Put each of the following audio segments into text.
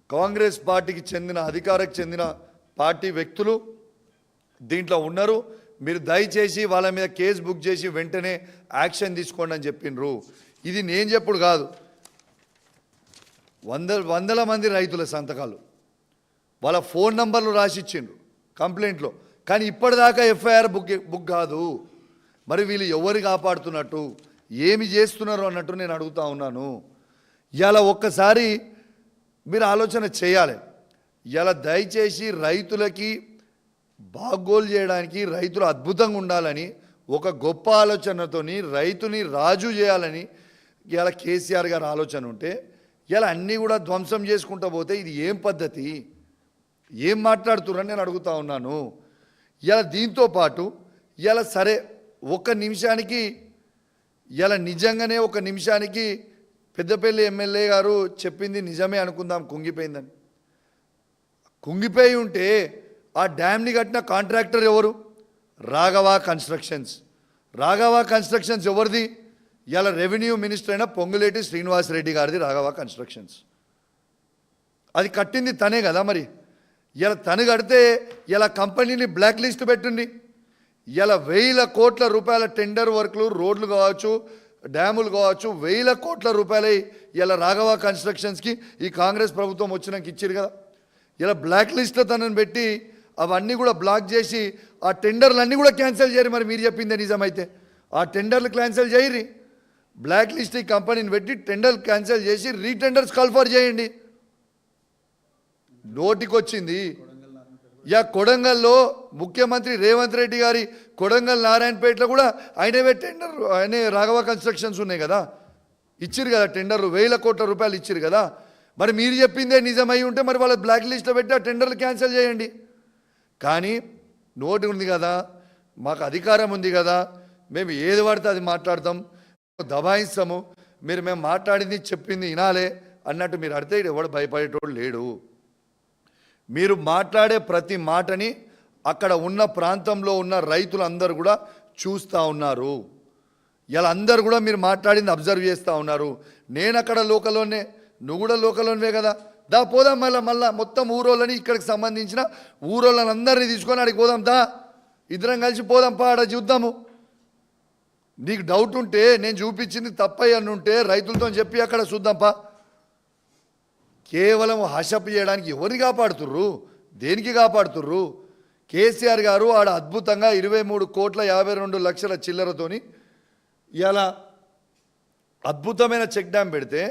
కాంగ్రెస్ పార్టీకి చెందిన అధికారకు చెందిన పార్టీ వ్యక్తులు దీంట్లో ఉన్నారు. మీరు దయచేసి వాళ్ళ మీద కేసు బుక్ చేసి వెంటనే యాక్షన్ తీసుకోండి అని చెప్పిండ్రు. ఇది నేను చెప్పుడు కాదు, వందల మంది రైతుల సంతకాలు, వాళ్ళ ఫోన్ నంబర్లు రాసిచ్చిండ్రు కంప్లైంట్లో. కానీ ఇప్పటిదాకా ఎఫ్ఐఆర్ బుక్ కాదు. మరి వీళ్ళు ఎవరు కాపాడుతున్నట్టు, ఏమి చేస్తున్నారు అన్నట్టు నేను అడుగుతా ఉన్నాను. ఇలా ఒక్కసారి మీరు ఆలోచన చేయాలి. ఇలా దయచేసి రైతులకి బాగోలు చేయడానికి, రైతులు అద్భుతంగా ఉండాలని ఒక గొప్ప ఆలోచనతోని రైతుని రాజు చేయాలని ఇలా కేసీఆర్ గారి ఆలోచన ఉంటే ఇలా అన్నీ కూడా ధ్వంసం చేసుకుంటూ పోతే ఇది ఏం పద్ధతి, ఏం మాట్లాడుతున్నారని నేను అడుగుతా ఉన్నాను. ఇలా దీంతో పాటు ఇలా సరే ఒక నిమిషానికి ఇలా నిజంగానే ఒక నిమిషానికి పెద్దపల్లి ఎమ్మెల్యే గారు చెప్పింది నిజమే అనుకుందాం, కుంగిపోయిందని. కుంగిపోయి ఉంటే ఆ డ్యామ్ని కట్టిన కాంట్రాక్టర్ ఎవరు? రాఘవ కన్స్ట్రక్షన్స్. రాఘవ కన్స్ట్రక్షన్స్ ఎవరిది? ఇలా రెవెన్యూ మినిస్టర్ అయిన పొంగులేటి శ్రీనివాసరెడ్డి గారిది రాఘవ కన్స్ట్రక్షన్స్. అది కట్టింది తనే కదా. మరి ఇలా తను కడితే ఇలా కంపెనీని బ్లాక్ లిస్ట్ పెట్టింది. ఇలా 1000 కోట్ల రూపాయల టెండర్ వర్క్లు, రోడ్లు కావచ్చు, డ్యాములు కావచ్చు, 1000 కోట్ల రూపాయలు ఇలా రాఘవ కన్స్ట్రక్షన్స్కి ఈ కాంగ్రెస్ ప్రభుత్వం వచ్చినాక ఇచ్చారు కదా. ఇలా బ్లాక్ లిస్ట్లో తనని పెట్టి అవన్నీ కూడా బ్లాక్ చేసి ఆ టెండర్లు అన్నీ కూడా క్యాన్సిల్ చేయరు. మరి మీరు చెప్పిందే నిజమైతే ఆ టెండర్లు క్యాన్సిల్ చేయరి, బ్లాక్ లిస్ట్ ఈ కంపెనీని పెట్టి టెండర్లు క్యాన్సిల్ చేసి రీటెండర్స్ కాల్ఫర్ చేయండి. నోటికొచ్చింది. కొడంగల్లో ముఖ్యమంత్రి రేవంత్ రెడ్డి గారి కొడంగల్ నారాయణపేటలో కూడా ఆయనవే టెండర్, ఆయనే రాఘవ కన్స్ట్రక్షన్స్ ఉన్నాయి కదా, ఇచ్చిరు కదా టెండర్లు, 1000 కోట్ల రూపాయలు ఇచ్చిరు కదా. మరి మీరు చెప్పిందే నిజమై ఉంటే మరి వాళ్ళ బ్లాక్ లిస్ట్లో పెట్టి ఆ టెండర్లు క్యాన్సిల్ చేయండి. కానీ నోటి ఉంది కదా, మాకు అధికారం ఉంది కదా, మేము ఏది పడితే అది మాట్లాడతాం, దబాయిస్తాము, మేము మాట్లాడింది చెప్పింది వినాలే అన్నట్టు మీరు అడితే ఎవడు భయపడేటోడు లేడు. మీరు మాట్లాడే ప్రతి మాటని అక్కడ ఉన్న ప్రాంతంలో ఉన్న రైతులందరూ కూడా చూస్తూ ఉన్నారు. ఇలా అందరూ కూడా మీరు మాట్లాడింది అబ్జర్వ్ చేస్తూ ఉన్నారు. నేను అక్కడ లోకల్లోనే, నువ్వు కూడా లోకల్లోనే కదా, దా పోదాం. మళ్ళా మొత్తం ఊరోళ్ళని, ఇక్కడికి సంబంధించిన ఊరోళ్ళని అందరినీ తీసుకొని అడిగి పోదాం, దా ఇద్దరం కలిసి పోదాం, పా ఆడ చూద్దాము. నీకు డౌట్ ఉంటే, నేను చూపించింది తప్పయ్య అని ఉంటే రైతులతో చెప్పి అక్కడ చూద్దాంపా. కేవలం హషప్ చేయడానికి ఎవరిని కాపాడుతుర్రు, దేనికి కాపాడుతుర్రు? కేసీఆర్ గారు ఆడ అద్భుతంగా 23,52,00,000 చిల్లరతోని ఇలా అద్భుతమైన చెక్ డ్యామ్ పెడితే,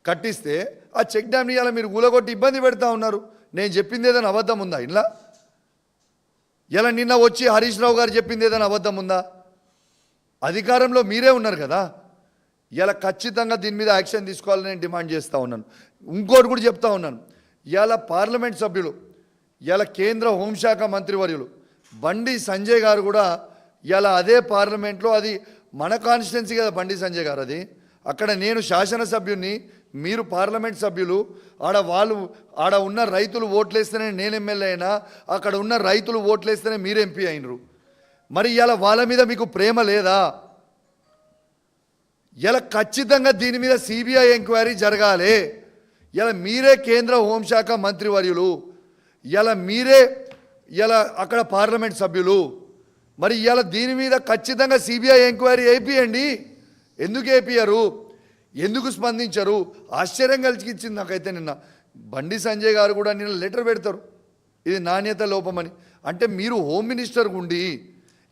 కట్టిస్తే ఆ చెక్ డ్యామ్ని ఇలా మీరు కూలగొట్టి ఇబ్బంది పెడతా ఉన్నారు. నేను చెప్పింది ఏదైనా అబద్ధం ఉందా? ఇలా నిన్న వచ్చి హరీష్ రావు గారు చెప్పింది ఏదైనా అబద్ధం ఉందా? అధికారంలో మీరే ఉన్నారు కదా. ఇలా ఖచ్చితంగా దీని మీద యాక్షన్ తీసుకోవాలని నేను డిమాండ్ చేస్తూ ఉన్నాను. ఇంకోటి కూడా చెప్తా ఉన్నాను. ఇలా పార్లమెంట్ సభ్యులు, ఇలా కేంద్ర హోంశాఖ మంత్రివర్యులు బండి సంజయ్ గారు కూడా ఇలా అదే పార్లమెంట్లో, అది మన కాన్స్టిట్యున్సీ కదా బండి సంజయ్ గారు, అది అక్కడ నేను శాసనసభ్యుని, మీరు పార్లమెంట్ సభ్యులు, ఆడ ఉన్న రైతులు ఓట్లేస్తేనే నేను ఎమ్మెల్యే అయినా, అక్కడ ఉన్న రైతులు ఓట్లేస్తేనే మీరు ఎంపీ అయినరు. మరి ఇలా వాళ్ళ మీద మీకు ప్రేమ లేదా? ఇలా ఖచ్చితంగా దీని మీద సిబిఐ ఎంక్వైరీ జరగాలి. ఇలా మీరే కేంద్ర హోంశాఖ మంత్రివర్యులు, ఇలా మీరే అక్కడ పార్లమెంట్ సభ్యులు, మరి ఇలా దీని మీద ఖచ్చితంగా సిబిఐ ఎంక్వైరీ వేపియండి. ఎందుకు వేపియరు? ఎందుకు స్పందించరు? ఆశ్చర్యం కలిగించింది నాకైతే. నిన్న బండి సంజయ్ గారు కూడా నిన్న లెటర్ పెడతారు, ఇది నాణ్యత లోపమని. అంటే మీరు హోమ్ మినిస్టర్ ఉండి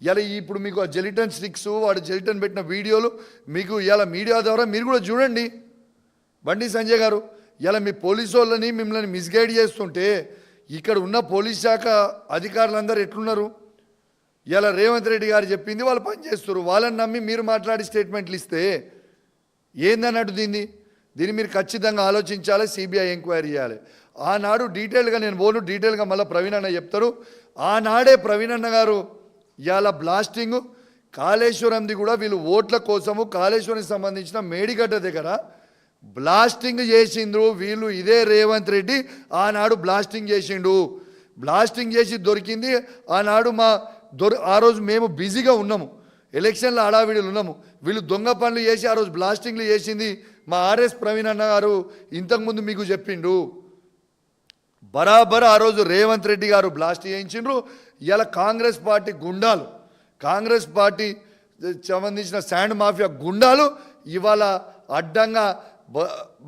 ఇలా ఇప్పుడు మీకు ఆ జెలిటన్ స్టిక్స్, వాడు జెలిటన్ పెట్టిన వీడియోలు మీకు ఇలా మీడియా ద్వారా మీరు కూడా చూడండి. బండి సంజయ్ గారు ఇలా మీ పోలీసు వాళ్ళని మిమ్మల్ని మిస్గైడ్ చేస్తుంటే ఇక్కడ ఉన్న పోలీస్ శాఖ అధికారులందరూ ఎట్లున్నారు? ఇలా రేవంత్ రెడ్డి గారు చెప్పింది వాళ్ళు పనిచేస్తారు, వాళ్ళని నమ్మి మీరు మాట్లాడి స్టేట్మెంట్లు ఇస్తే ఏందన్నట్టు? దీన్ని మీరు ఖచ్చితంగా ఆలోచించాలి, సిబిఐ ఎంక్వైరీ చేయాలి. ఆనాడు డీటెయిల్గా నేను పోను, డీటెయిల్గా మళ్ళీ ప్రవీణ్ అన్న చెప్తారు. ఆనాడే ప్రవీణ్ అన్న గారు ఇలా బ్లాస్టింగ్ కాళేశ్వరంది కూడా వీళ్ళు ఓట్ల కోసము కాళేశ్వరంకి సంబంధించిన మేడిగడ్డ దగ్గర బ్లాస్టింగ్ చేసిండ్రు వీళ్ళు. ఇదే రేవంత్ రెడ్డి ఆనాడు బ్లాస్టింగ్ చేసిండు. బ్లాస్టింగ్ చేసి దొరికింది ఆనాడు ఆ రోజు మేము బిజీగా ఉన్నాము, ఎలక్షన్ల హడావిడిలో ఉన్నాము. వీళ్ళు దొంగ పనులు చేసి ఆ రోజు బ్లాస్టింగ్లు చేసింది మా ఆర్ఎస్ ప్రవీణ్ అన్న గారు ఇంతకుముందు మీకు చెప్పిండు, బరాబర్ ఆ రోజు రేవంత్ రెడ్డి గారు బ్లాస్ట్ చేయించిండ్రు. ఇలా కాంగ్రెస్ పార్టీ గుండాలు, కాంగ్రెస్ పార్టీ సంబంధించిన శాండ్ మాఫియా గుండాలు ఇవాళ అడ్డంగా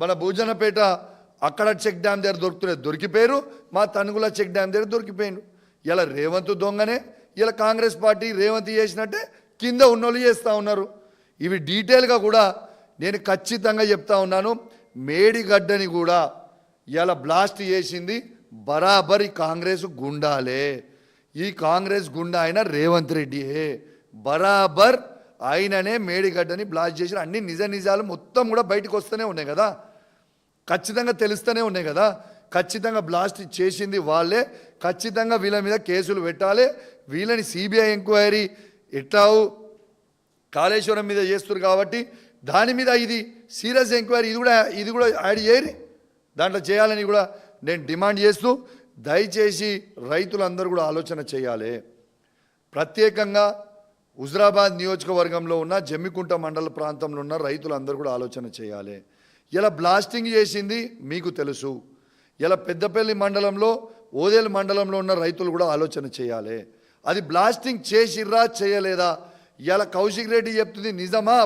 మన భూజనపేట అక్కడ చెక్ డ్యామ్ దగ్గర దొరికిపోయారు, మా తనుగుల చెక్ డ్యామ్ దగ్గర దొరికిపోయారు. ఇలా రేవంత్ దొంగనే, ఇలా కాంగ్రెస్ పార్టీ రేవంత్ చేసినట్టే కింద ఉన్నోళ్ళు చేస్తూ ఉన్నారు. ఇవి డీటెయిల్గా కూడా నేను ఖచ్చితంగా చెప్తా ఉన్నాను. మేడిగడ్డని కూడా ఇలా బ్లాస్ట్ చేసింది బరాబర్ ఈ కాంగ్రెస్ గుండాలే. ఈ కాంగ్రెస్ గుండా అయిన రేవంత్ రెడ్డియే, బరాబర్ ఆయననే మేడిగడ్డని బ్లాస్ట్ చేసిన. అన్ని నిజాలు మొత్తం కూడా బయటకు వస్తూనే ఉన్నాయి కదా, ఖచ్చితంగా తెలుస్తూనే ఉన్నాయి కదా. ఖచ్చితంగా బ్లాస్ట్ చేసింది వాళ్ళే, ఖచ్చితంగా వీళ్ళ మీద కేసులు పెట్టాలి. వీళ్ళని సిబిఐ ఎంక్వైరీ ఎట్లా కాళేశ్వరం మీద చేస్తారు కాబట్టి దాని మీద ఇది సీరియస్ ఎంక్వైరీ ఇది కూడా యాడ్ చేయరి, దాంట్లో చేయాలని కూడా నేను డిమాండ్ చేస్తూ, దయచేసి రైతులందరూ కూడా ఆలోచన చేయాలి. ప్రత్యేకంగా హుజరాబాద్ నియోజకవర్గంలో ఉన్న జమ్మికుంట మండల ప్రాంతంలో ఉన్న రైతులందరూ కూడా ఆలోచన చేయాలి. ఇలా బ్లాస్టింగ్ చేసింది మీకు తెలుసు. ఇలా పెద్దపల్లి మండలంలో ఓదేలు మండలంలో ఉన్న రైతులు కూడా ఆలోచన చేయాలి. అది బ్లాస్టింగ్ చేసిర్రా చేయలేదా? ఇలా కౌశిక్ రెడ్డి చెప్తుంది నిజమా?